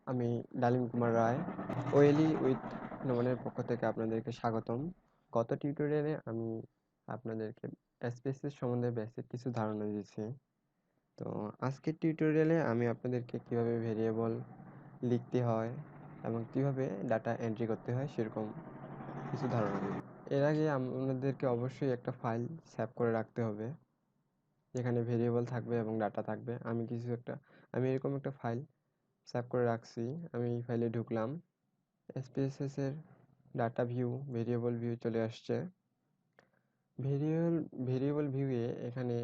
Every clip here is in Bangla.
আমি ডালিম কুমার রায়, ওয়েলি উইথ নমনের পক্ষ থেকে আপনাদেরকে স্বাগতম। গত টিউটোরিয়ালে আমি আপনাদেরকে স্পেসিস সম্বন্ধে বেসিক কিছু ধারণা দিয়েছি। তো আজকের টিউটোরিয়ালে আমি আপনাদেরকে কিভাবে ভেরিয়েবল লিখতে হয় এবং কিভাবে ডাটা এন্ট্রি করতে হয় সেরকম কিছু ধারণা দেব। এর আগে আপনাদেরকে অবশ্যই একটা ফাইল সেভ করে রাখতে হবে, যেখানে ভেরিয়েবল থাকবে এবং ডাটা থাকবে। আমি এরকম একটা ফাইল সেভ করে রাখছি। আমি এই ফাইলে ঢুকলাম। SPSS এর ডাটা ভিউ, ভেরিয়েবল ভিউ চলে আসছে। ভেরিয়েবল ভিউয়ে এখানে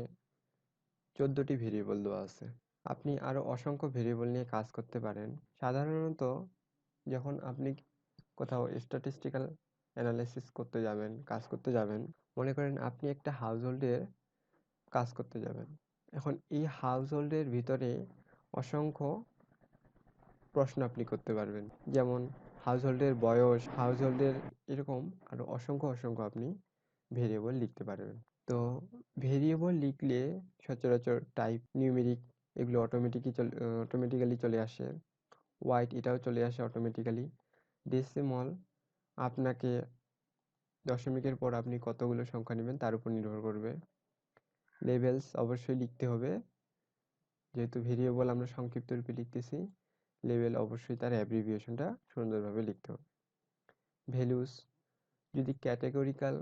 14টি ভেরিয়েবল দেওয়া আছে। আপনি আরো অসংখ্য ভেরিয়েবল নিয়ে কাজ করতে পারেন। সাধারণত যখন আপনি কোথাও স্ট্যাটিস্টিক্যাল অ্যানালাইসিস করতে যাবেন, কাজ করতে যাবেন, মনে করেন আপনি একটা হাউসহোল্ডের কাজ করতে যাবেন। এখন এই হাউসহোল্ডের ভিতরে অসংখ্য প্রশ্ন আপনি করতে পারবেন, যেমন হাউসহোল্ডের বয়স, হাউসহোল্ডের এরকম আরো অসংখ্য আপনি ভেরিয়েবল লিখতে পারবেন। তো ভেরিয়েবল লিখলে সচরাচর টাইপ, নিউমেরিক এগুলো অটোমেটিক্যালি চলে আসে। ওয়াইট এটাও চলে আসে অটোমেটিক্যালি। ডেসিমাল আপনাকে দশমিকের পর আপনি কতগুলো সংখ্যা নেবেন তার উপর নির্ভর করবে। লেভেলস অবশ্যই লিখতে হবে, যেহেতু ভেরিয়েবল আমরা সংক্ষিপ্ত রূপে লিখতেছি। লেভেল অবশ্যই তার অ্যাব্রিভিয়েশনটা সুন্দরভাবে লিখতে হবে। ভ্যালুস যদি ক্যাটেগরিক্যাল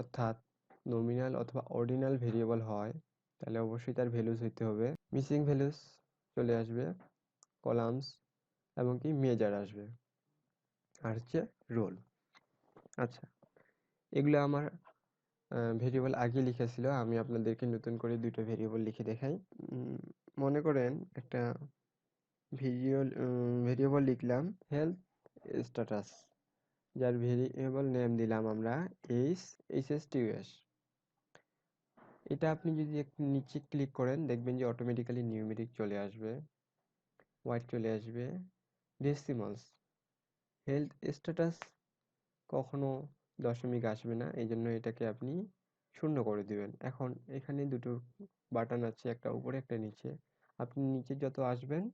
অর্থাৎ নমিনাল অথবা অর্ডিনাল ভেরিয়েবল হয়, তাহলে অবশ্যই তার ভ্যালুস হইতে হবে। মিসিং ভ্যালুস চলে আসবে, কলামস এবং কি মেজার আসবে, আর হচ্ছে রোল। আচ্ছা, এগুলো আমার ভেরিয়েবল আগে লিখেছিল। আমি আপনাদেরকে নতুন করে দুটো ভেরিয়েবল লিখে দেখাই। মনে করেন একটা ভেরিয়েবল লিখলাম হেলথ স্ট্যাটাস, যার ভেরিয়েবল নেম দিলাম আমরা HSTUS। এটা আপনি যদি একটু নিচে ক্লিক করেন, দেখবেন যে অটোমেটিক্যালি নিউমেরিক চলে আসবে, হোয়াইট চলে আসবে, ডেসিমালস। হেলথ স্ট্যাটাস কখনো দশমিক আসবে না, এই জন্য এটাকে আপনি শূন্য করে দিবেন। এখন এখানে দুটো বাটন আছে, একটা উপরে একটা নিচে। আপনি নিচে যত আসবেন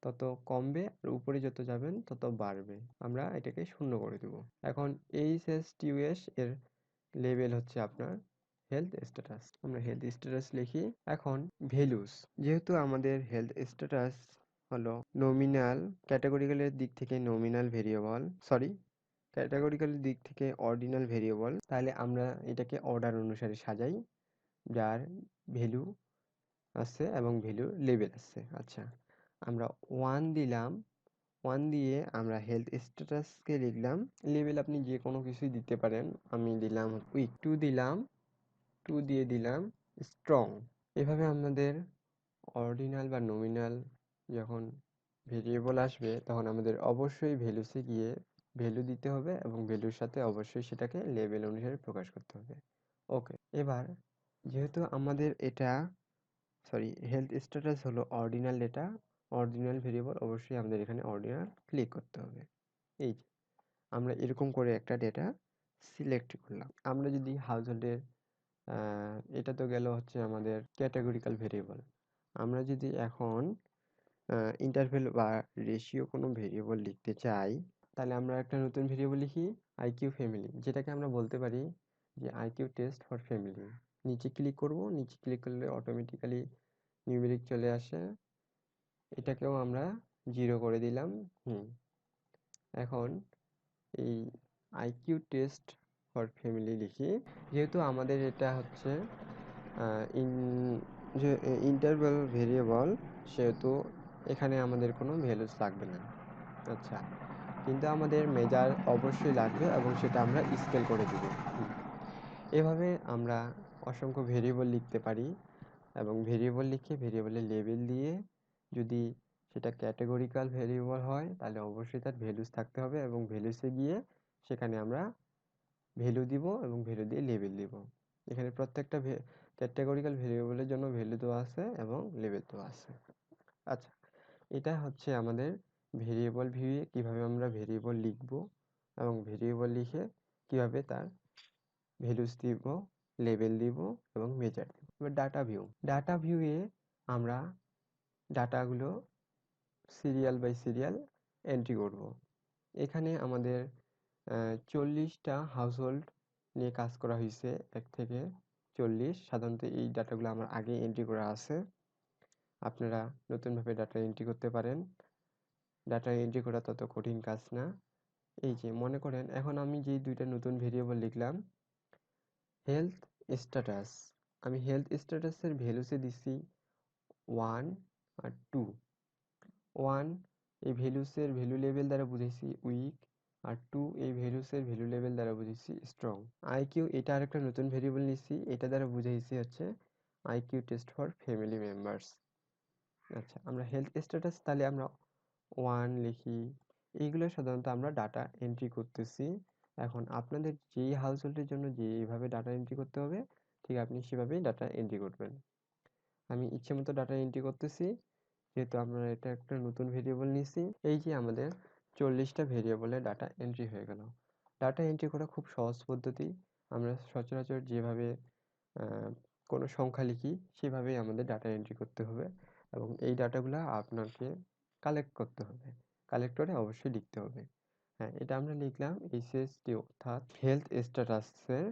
তত কমবে, আর উপরে যত যাবেন তত বাড়বে। আমরা এটাকে শূন্য করে দেব। এখন HSTUS এর লেভেল হচ্ছে আপনার হেলথ স্ট্যাটাস। আমরা হেলথ স্ট্যাটাস লিখি। এখন ভ্যালুস, যেহেতু আমাদের হেলথ স্ট্যাটাস হলো নমিনাল, ক্যাটাগরিক্যালের দিক থেকে নমিনাল ভেরিয়েবল, ক্যাটাগরিক্যালের দিক থেকে অর্ডিনাল ভেরিয়েবল, তাহলে আমরা এটাকে অর্ডার অনুসারে সাজাই, যার ভ্যালু আছে এবং ভ্যালু লেভেল আছে। আচ্ছা, আমরা 1 দিলাম। 1 দিয়ে আমরা হেলথ স্ট্যাটাসকে লিখলাম। লেভেল আপনি যে কোনো কিছুই দিতে পারেন। আমি দিলাম উইক। 2 দিলাম, 2 দিয়ে দিলাম স্ট্রং। এভাবে আমাদের অর্ডিনাল বা নমিনাল যখন ভেরিয়েবল আসবে, তখন আমাদের অবশ্যই ভ্যালুসে গিয়ে ভ্যালু দিতে হবে এবং ভ্যালুর সাথে অবশ্যই সেটাকে লেভেল অনুসারে প্রকাশ করতে হবে। ওকে, এবার যেহেতু আমাদের এটা হেলথ স্ট্যাটাস হলো অর্ডিনাল ডেটা, অর্ডিনাল ভেরিয়েবল, অবশ্যই আমাদের এখানে অর্ডিনাল ক্লিক করতে হবে। এই যে আমরা এরকম করে একটা ডেটা সিলেক্ট করলাম। আমরা যদি হাউসহোল্ডের এটা তো গেল হচ্ছে আমাদের ক্যাটাগরিক্যাল ভেরিয়েবল। আমরা যদি এখন ইন্টারভ্যাল বা রেশিও কোনো ভেরিয়েবল লিখতে চাই, তাহলে আমরা একটা নতুন ভেরিয়েবল লিখি আইকিউ ফ্যামিলি, যেটাকে আমরা বলতে পারি যে আইকিউ টেস্ট ফর ফ্যামিলি। নিচে ক্লিক করব, নিচে ক্লিক করলে অটোমেটিক্যালি নিউমেরিক চলে আসে। এটাকেও আমরা 0 করে দিলাম। এখন এই আইকিউ টেস্ট ফর ফ্যামিলি লিখি। যেহেতু আমাদের এটা হচ্ছে যে ইন্টারভ্যাল ভেরিয়েবল, সেহেতু এখানে আমাদের কোনো ভ্যালুস লাগবে না। আচ্ছা, কিন্তু আমাদের মেজার অবশ্যই লাগবে এবং সেটা আমরা স্কেল করে দিব। এভাবে আমরা অসংখ্য ভেরিয়েবল লিখতে পারি এবং ভেরিয়েবল লিখে ভেরিয়েবলের লেবেল দিয়ে, যদি সেটা ক্যাটেগরিক্যাল ভেরিয়েবল হয় তাহলে অবশ্যই তার ভ্যালুস থাকতে হবে এবং ভ্যালুসে গিয়ে সেখানে আমরা ভ্যালু দিব এবং ভ্যালু দিয়ে লেবেল দিব। এখানে প্রত্যেকটা ক্যাটেগরিক্যাল ভেরিয়েবলের জন্য ভ্যালু দেওয়া আছে এবং লেবেল দেওয়া আছে। আচ্ছা, এটা হচ্ছে আমাদের ভেরিয়েবল ভিউয়ে কিভাবে আমরা ভেরিয়েবল লিখব এবং ভেরিয়েবল লিখে কিভাবে তার ভ্যালুস দিব, লেবেল দিব এবং মেজার দিব। এবার ডাটা ভিউয়ে আমরা ডাটাগুলো সিরিয়াল বাই সিরিয়াল এন্ট্রি করব। এখানে আমাদের 40টা হাউসহোল্ড নিয়ে কাজ করা হয়েছে, 1 থেকে 40। সাধারণত এই ডাটাগুলো আমার আগে এন্ট্রি করা আছে। আপনারা নতুনভাবে ডাটা এন্ট্রি করতে পারেন। ডাটা এন্ট্রি করা তত কঠিন কাজ না। এই যে মনে করেন এখন আমি যে দুইটা নতুন ভেরিয়েবল লিখলাম, হেলথ স্ট্যাটাস, আমি হেলথ স্ট্যাটাসের ভ্যালুসে দিচ্ছি 1 আর 2। 1 এই ভ্যালুসের ভ্যালু লেভেল দ্বারা বুঝাইছি উইক, আর 2 এই ভ্যালুসের ভ্যালু লেভেল দ্বারা বুঝাইছি স্ট্রং। আইকিউ এটা আরেকটা নতুন ভেরিয়েবল নিচ্ছি, এটা দ্বারা বুঝাইছি হচ্ছে IQ test for family members. আচ্ছা, আমরা হেলথ স্ট্যাটাস তাহলে আমরা 1 লিখি। এইগুলো সাধারণত আমরা ডাটা এন্ট্রি করতেছি। এখন আপনাদের যেই হাউসহোল্ডের জন্য যেভাবে ডাটা এন্ট্রি করতে হবে, ঠিক আপনি সেভাবেই ডাটা এন্ট্রি করবেন। আমি ইচ্ছে মতো ডাটা এন্ট্রি করতেছি, যেহেতু আমরা এটা একটা নতুন ভেরিয়েবল নিয়েছি। এই যে আমাদের 40টা ভেরিয়েবলে ডাটা এন্ট্রি হয়ে গেল। ডাটা এন্ট্রি করা খুব সহজ পদ্ধতি। আমরা সচরাচর যেভাবে কোনো সংখ্যা লিখি সেভাবেই আমাদের ডাটা এন্ট্রি করতে হবে, এবং এই ডাটাগুলো আপনাকে কালেক্ট করতে হবে। কালেক্টরে অবশ্যই লিখতে হবে। হ্যাঁ, এটা আমরা লিখলাম এইচএসটি, অর্থাৎ হেলথ স্ট্যাটাসের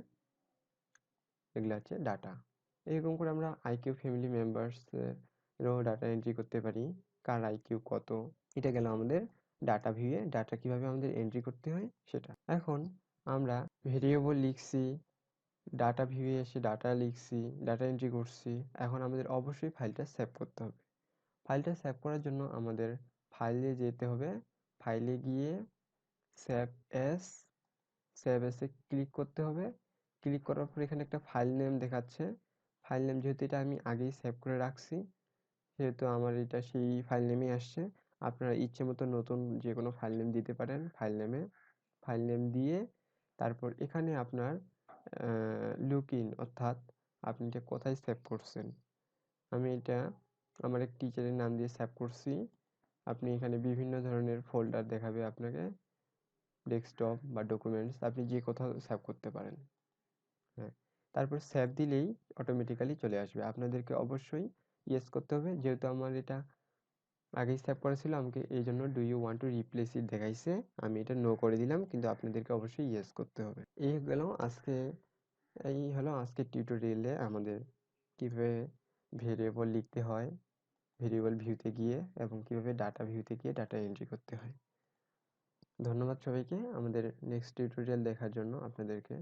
এগুলো হচ্ছে ডাটা। এরকম করে আমরা আইকিউ ফ্যামিলি মেম্বার্স এরও ডাটা এন্ট্রি করতে পারি। কার আইকিউ কত, এটা গেল আমাদের ডাটা ভিউয়ে ডাটা কিভাবে আমাদের এন্ট্রি করতে হয় সেটা। এখন আমরা ভেরিয়েবল লিখছি, ডাটা ভিউয়ে এসে ডাটা লিখছি, ডাটা এন্ট্রি করছি। এখন আমাদের অবশ্যই ফাইলটা সেভ করতে হবে। ফাইলটা সেভ করার জন্য আমাদের ফাইলে যেতে হবে। ফাইলে গিয়ে সেভ এস, সেভ এসে ক্লিক করতে হবে। ক্লিক করার পর এখানে একটা ফাইল নেম দেখাচ্ছে। ফাইল নেম যেহেতু এটা আমি আগেই সেভ করে রাখছি, সেহেতু আমার এটা সেই ফাইল নেমই আসছে। আপনারা ইচ্ছে মতো নতুন যে কোনো ফাইল নেম দিতে পারেন। ফাইল নেম দিয়ে তারপর এখানে আপনার লুকইন, অর্থাৎ আপনি এটা কোথায় সেভ করছেন। আমি এটা আমার এক টিচারের নাম দিয়ে সেভ করছি। আপনি এখানে বিভিন্ন ধরনের ফোল্ডার দেখাবে আপনাকে, ডেস্কটপ বা ডকুমেন্টস, আপনি যে কোথাও সেভ করতে পারেন। হ্যাঁ, তারপর সেভ দিলেই অটোমেটিক্যালি চলে আসবে। আপনাদেরকে অবশ্যই ইয়েস করতে হবে, যেহেতু আমার এটা আগেই সেভ করা ছিল, আমাকে এই জন্য do you want to replace it দেখাইছে। আমি এটা নো করে দিলাম, কিন্তু আপনাদেরকে অবশ্যই ইয়েস করতে হবে। এই হলো আজকের টিউটোরিয়ালে আমাদের কিভাবে ভেরিয়েবল লিখতে হয় ভেরিয়েবল ভিউতে গিয়ে, এবং কিভাবে ডাটা ভিউতে গিয়ে ডাটা এন্ট্রি করতে হয়। ধন্যবাদ সবাইকে আমাদের নেক্সট টিউটোরিয়াল দেখার জন্য। আপনাদেরকে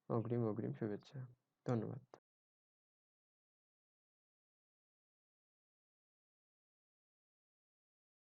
অগ্রিম শুভেচ্ছা। ধন্যবাদ।